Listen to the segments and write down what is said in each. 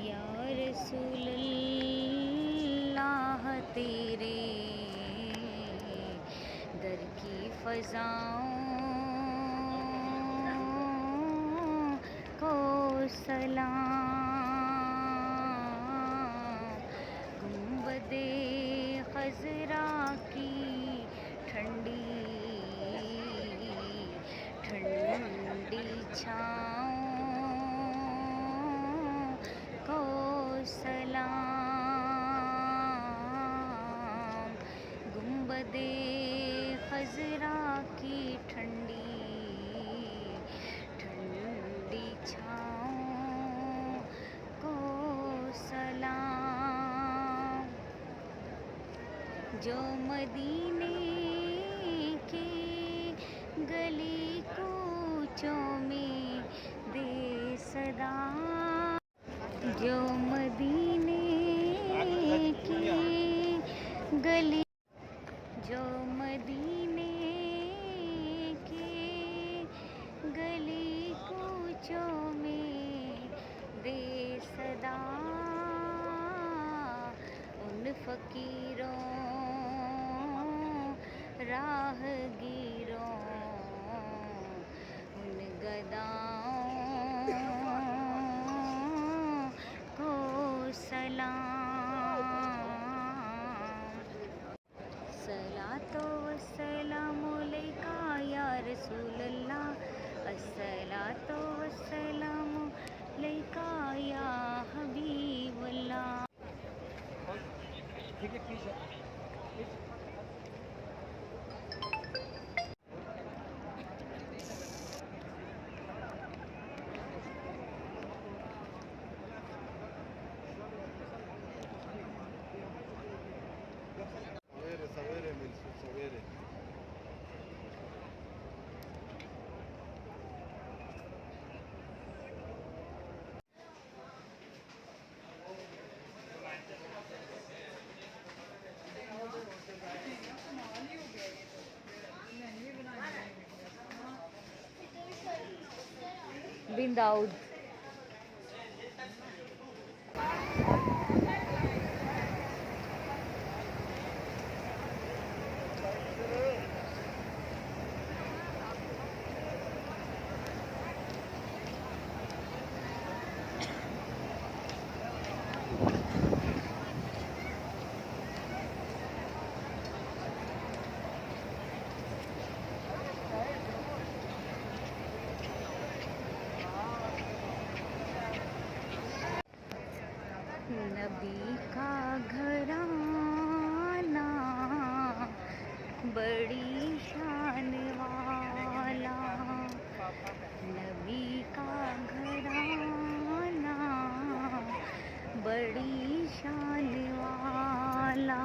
या रसूलल्लाह तेरे दर की फ़ज़ाओं को सलाम। गुंबदे ख़ज़रा की ठंडी ठंडी छाँव को सलाम। गुंबदे ख़ज़रा की ठंडी ठंडी छाँव को सलाम। जो मदीने के गली कूचों में दे सदा, जो मदीने की गली, जो मदीने की गली कूचों में दे सदा। उन फ़कीरों राहगीरों उन गदाओं को सलाम। सलातो वस्सलामु अलैका या रसूलल्लाह, अस्सलातो वस्सलामु अलैका या हबीबल्लाह। Savere Milsu, Savere. बिन दाऊद। नबी का घराना बड़ी शान वाला, नबी का घराना बड़ी शान वाला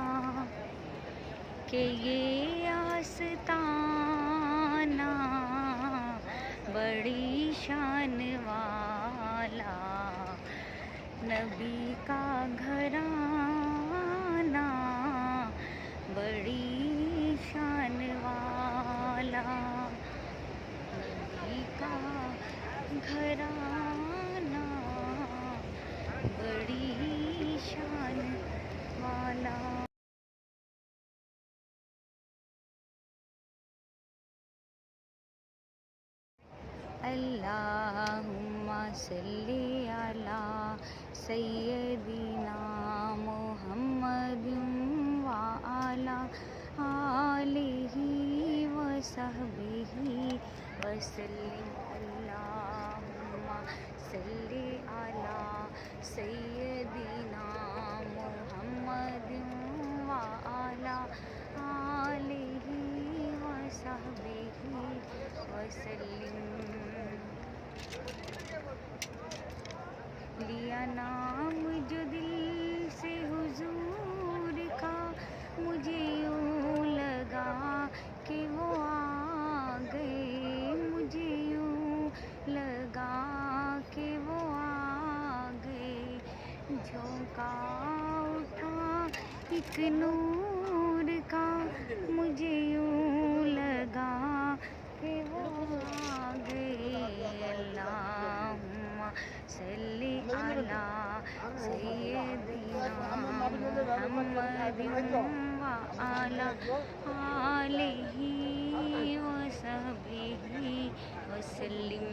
के ये आस्ताना, बड़ी शान वाला नबी का घराना, बड़ी शान वाला नबी का घराना, बड़ी शान वाला। अल्लाहुम्मा सल्ली अला सय्यदिना मुहम्मदिन व अला आलिहि व सहबिहि वसल्लिम। अल्लाहुम्मा सल्ली अला सय्यदिना मुहम्मदिन व अला आलिहि व सहबिहि वसल्लिम। लिया नाम जो दिल से हुजूर का, मुझे यूँ लगा कि वो आ गए, मुझे यूँ लगा कि वो आ गए। झोंका उठा एक नूर का, मुझे यूँ लगा कि वो आ गए। अल्लाहुम्मा सल्ली अला सय्यदिना मुहम्मदिन व अला आलिहि व सहबिहि वसल्लिम।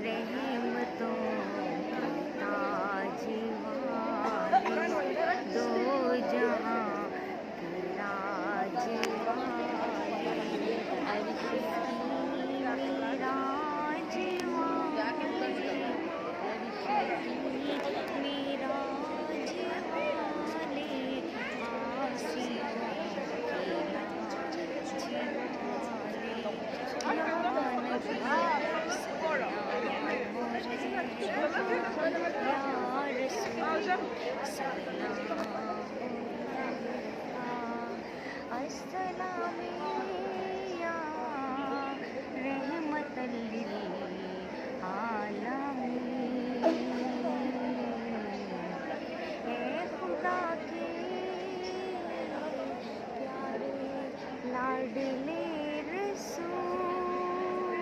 रहमतों के ताज वाले, दो जहां के राज वाले, अर्श की मेराज वाले, अर्श की मेराज वाले, आसियों के लाज वाले, या नबी अस्सलाम या रहमतल लिल आलमीन। ए खुदा के प्यारे लाडले रसूल,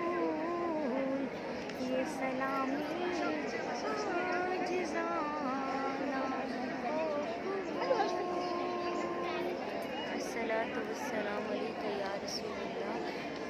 ये सलामी अस्सलातु वस्सलामु अलैका या रसूलल्लाह।